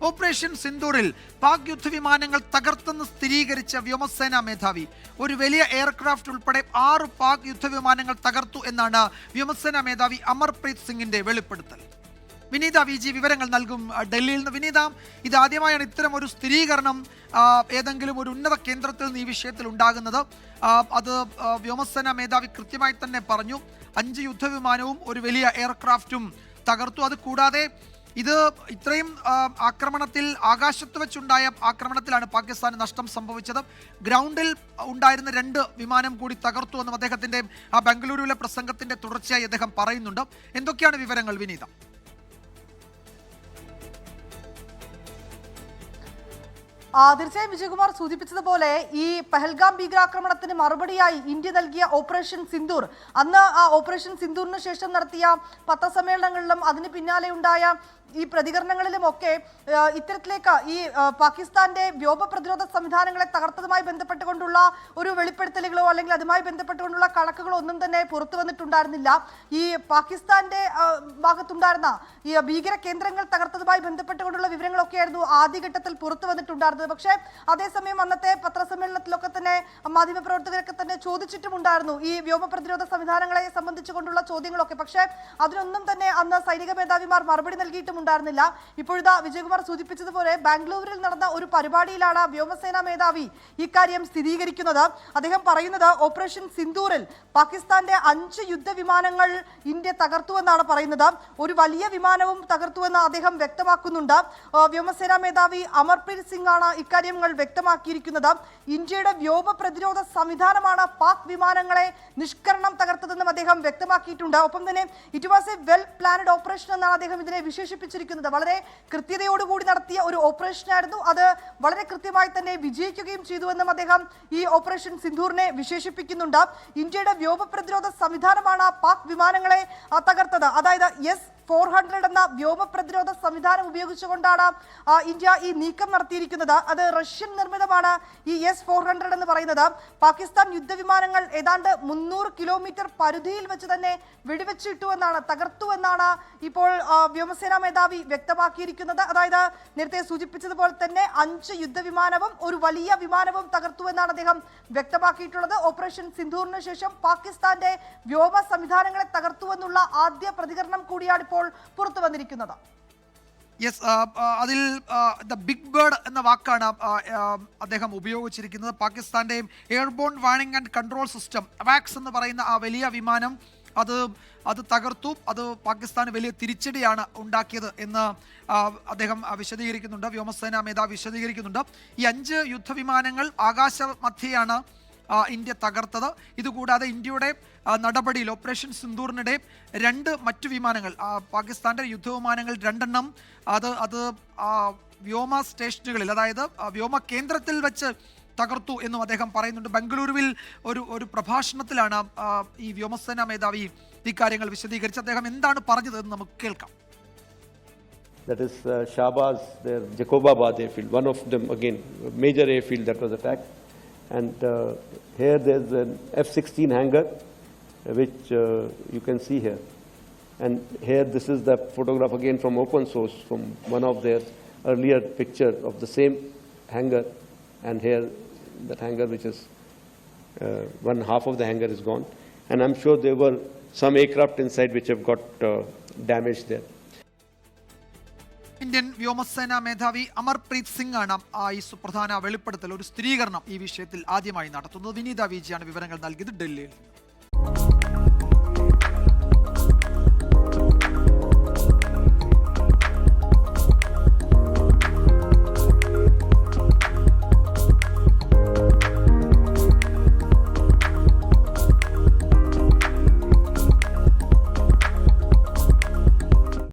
Operation സിന്ദൂറിൽ Pak യുദ്ധവിമാനങ്ങൾ തകർത്തെന്ന് സ്ഥിരീകരിച്ച വ്യോമസേനാ മേധാവി. ഒരു വലിയ എയർക്രാഫ്റ്റ് ഉൾപ്പെടെ 6 പാക് യുദ്ധവിമാനങ്ങൾ തകർത്തു എന്നാണ് വ്യോമസേനാ മേധാവി അമർപ്രീത് സിംഗിന്റെ വെളിപ്പെടുത്തൽ. വിനീത VG വിവരങ്ങൾ നൽകും ഡൽഹിയിൽ നിന്ന്. വിനീത, ഇതാദ്യമായാണ് ഇത്തരം ഒരു സ്ഥിരീകരണം ഏതെങ്കിലും ഒരു ഉന്നത കേന്ദ്രത്തിൽ നിന്ന് ഈ വിഷയത്തിൽ ഉണ്ടാകുന്നത്. അത് വ്യോമസേനാ മേധാവി കൃത്യമായി തന്നെ പറഞ്ഞു. 5 യുദ്ധവിമാനവും ഒരു വലിയ എയർക്രാഫ്റ്റും തകർത്തു. അത് കൂടാതെ ഇത് ഇത്രയും ആക്രമണത്തിൽ ആകാശത്ത് വെച്ചുണ്ടായ ആക്രമണത്തിലാണ് പാകിസ്ഥാന് നഷ്ടം സംഭവിച്ചത്. ഗ്രൗണ്ടിൽ ഉണ്ടായിരുന്ന 2 വിമാനം കൂടി തകർത്തു എന്നും അദ്ദേഹത്തിന്റെ ബംഗളൂരുവിലെ പ്രസംഗത്തിന്റെ തുടർച്ചയായി അദ്ദേഹം പറയുന്നുണ്ട്. എന്തൊക്കെയാണ് വിവരങ്ങൾ വിനീത? തീർച്ചയായും വിജയകുമാർ സൂചിപ്പിച്ചതുപോലെ ഈ പഹൽഗാം ഭീകരാക്രമണത്തിന് മറുപടിയായി ഇന്ത്യ നൽകിയ ഓപ്പറേഷൻ സിന്ദൂർ, അന്ന് ആ ഓപ്പറേഷൻ സിന്ദൂറിന് ശേഷം നടത്തിയ പത്രസമ്മേളനങ്ങളിലും അതിന് പിന്നാലെ ഉണ്ടായ ഈ പ്രതികരണങ്ങളിലുമൊക്കെ ഇത്തരത്തിലേക്ക് ഈ പാകിസ്ഥാന്റെ വ്യോമ പ്രതിരോധ സംവിധാനങ്ങളെ തകർത്തതുമായി ബന്ധപ്പെട്ടുകൊണ്ടുള്ള ഒരു വെളിപ്പെടുത്തലുകളോ അല്ലെങ്കിൽ അതുമായി ബന്ധപ്പെട്ടുകൊണ്ടുള്ള കണക്കുകളോ ഒന്നും തന്നെ പുറത്തു വന്നിട്ടുണ്ടായിരുന്നില്ല. ഈ പാകിസ്ഥാന്റെ ഭാഗത്തുണ്ടായിരുന്ന ഈ ഭീകര കേന്ദ്രങ്ങൾ തകർത്തതുമായി ബന്ധപ്പെട്ടുകൊണ്ടുള്ള വിവരങ്ങളൊക്കെയായിരുന്നു ആദ്യഘട്ടത്തിൽ പുറത്തു വന്നിട്ടുണ്ടായിരുന്നത്. പക്ഷേ അതേസമയം അന്നത്തെ പത്രസമ്മേളനത്തിലൊക്കെ തന്നെ മാധ്യമപ്രവർത്തകരൊക്കെ തന്നെ ചോദിച്ചിട്ടുമുണ്ടായിരുന്നു ഈ വ്യോമ പ്രതിരോധ സംവിധാനങ്ങളെ സംബന്ധിച്ചുകൊണ്ടുള്ള ചോദ്യങ്ങളൊക്കെ. പക്ഷേ അതിനൊന്നും തന്നെ അന്ന് സൈനിക മേധാവിമാർ മറുപടി നൽകിയിട്ടും ഉണ്ടായിരുന്നില്ല. ഇപ്പോഴത്തെ വിജയകുമാർ സൂചിപ്പിച്ചതുപോലെ ബാംഗ്ലൂരിൽ നടന്ന ഒരു പരിപാടിയിലാണ് വ്യോമസേനാ മേധാവി ഇക്കാര്യം സ്ഥിരീകരിക്കുന്നത്. അദ്ദേഹം പറയുന്നത് ഓപ്പറേഷൻ സിന്ദൂറിൽ പാകിസ്ഥാന്റെ 5 യുദ്ധവിമാനങ്ങൾ ഇന്ത്യ തകർത്തുവെന്നാണ് പറയുന്നത്. ഒരു വലിയ വിമാനവും തകർത്തുവെന്ന് അദ്ദേഹം വ്യക്തമാക്കുന്നുണ്ട്. വ്യോമസേനാ മേധാവി അമർപ്രീത് സിംഗ് ആണ് ഇക്കാര്യങ്ങൾ വ്യക്തമാക്കിയിരിക്കുന്നത്. ഇന്ത്യയുടെ വ്യോമ പ്രതിരോധ സംവിധാനമാണ് പാക് വിമാനങ്ങളെ നിഷ്കരണം തകർത്തതെന്നും അദ്ദേഹം വ്യക്തമാക്കിയിട്ടുണ്ട്. ഒപ്പം തന്നെ it was A well planned operation എന്നാണ് അദ്ദേഹം ഇതിനെ വിശേഷിപ്പിച്ചിരിക്കുന്നത്. വളരെ കൃത്യതയോടുകൂടി നടത്തിയ ഒരു ഓപ്പറേഷനായിരുന്നു. അത് വളരെ കൃത്യമായി തന്നെ വിജയിക്കുകയും ചെയ്തുവെന്നും അദ്ദേഹം ഈ ഓപ്പറേഷൻ സിന്ദൂറിനെ വിശേഷിപ്പിക്കുന്നുണ്ട്. ഇന്ത്യയുടെ വ്യോമ പ്രതിരോധ സംവിധാനമാണ് പാക് വിമാനങ്ങളെ തകർത്തത്. അതായത് S-400 എന്ന വ്യോമ പ്രതിരോധ സംവിധാനം ഉപയോഗിച്ചുകൊണ്ടാണ് ഇന്ത്യ ഈ നീക്കം നടത്തിയിരിക്കുന്നത്. അത് റഷ്യൻ നിർമ്മിതമാണ് ഈ S-400 എന്ന് പറയുന്നത്. പാകിസ്ഥാൻ യുദ്ധവിമാനങ്ങൾ ഏതാണ്ട് 300 കിലോമീറ്റർ പരിധിയിൽ വെച്ച് തന്നെ വെടിവെച്ചിട്ടു എന്നാണ്, തകർത്തു എന്നാണ് ഇപ്പോൾ വ്യോമസേനാ മേധാവി വ്യക്തമാക്കിയിരിക്കുന്നത്. അതായത് നേരത്തെ സൂചിപ്പിച്ചതുപോലെ തന്നെ 5 യുദ്ധവിമാനവും ഒരു വലിയ വിമാനവും തകർത്തു എന്നാണ് അദ്ദേഹം വ്യക്തമാക്കിയിട്ടുള്ളത്. ഓപ്പറേഷൻ സിന്ദൂറിന് ശേഷം പാകിസ്ഥാന്റെ വ്യോമ സംവിധാനങ്ങളെ തകർത്തുവെന്നുള്ള ആദ്യ പ്രതികരണം കൂടിയാണ് ഇപ്പോൾ പുറത്തു വന്നിരിക്കുന്നത്. അതിൽ ദ ബിഗ് ബേർഡ് എന്ന വാക്കാണ് അദ്ദേഹം ഉപയോഗിച്ചിരിക്കുന്നത്. പാകിസ്ഥാന്റെ airborne warning and control system AVAX എന്ന് പറയുന്ന ആ വലിയ വിമാനം അത് തകർത്തു. അത് പാകിസ്ഥാന് വലിയ തിരിച്ചടിയാണ് ഉണ്ടാക്കിയത് എന്ന് അദ്ദേഹം വിശദീകരിക്കുന്നുണ്ട്. വ്യോമസേനാ മേധാവി വിശദീകരിക്കുന്നുണ്ട്. ഈ 5 യുദ്ധവിമാനങ്ങൾ ആകാശമധ്യയാണ് ഇന്ത്യ തകർത്തത്. ഇതുകൂടാതെ ഇന്ത്യയുടെ നടപടിയിൽ ഓപ്പറേഷൻ സിന്ദൂറിനിടെ 2 മറ്റു വിമാനങ്ങൾ, പാകിസ്ഥാന്റെ യുദ്ധവിമാനങ്ങൾ 2 എണ്ണം അത് വ്യോമ സ്റ്റേഷനുകളിൽ, അതായത് വ്യോമ കേന്ദ്രത്തിൽ വെച്ച് തകർത്തു എന്നും അദ്ദേഹം പറയുന്നുണ്ട്. ബംഗളൂരുവിൽ ഒരു പ്രഭാഷണത്തിലാണ് ഈ വ്യോമസേനാ മേധാവി ഇക്കാര്യങ്ങൾ വിശദീകരിച്ച് അദ്ദേഹം എന്താണ് പറഞ്ഞതെന്ന് നമുക്ക് കേൾക്കാം. That is Shahbaz, their Jacobabad airfield, one of them again, major airfield that was attacked. And here there's an F-16 hangar, which you can see here. And here this is the photograph again from open source, from one of their earlier picture of the same hangar. And here that hangar, which is one half of the hangar is gone. And I'm sure there were some aircraft inside which have got damaged there. Indian വ്യോമസേനാ മേധാവി അമർപ്രീത് സിംഗ് ആണ് ഈ സുപ്രധാന വെളിപ്പെടുത്തൽ, ഒരു സ്ഥിരീകരണം ഈ വിഷയത്തിൽ ആദ്യമായി നടത്തുന്നത്. വിനീത VG ആണ് വിവരങ്ങൾ നൽകിയത് ഡൽഹിയിൽ.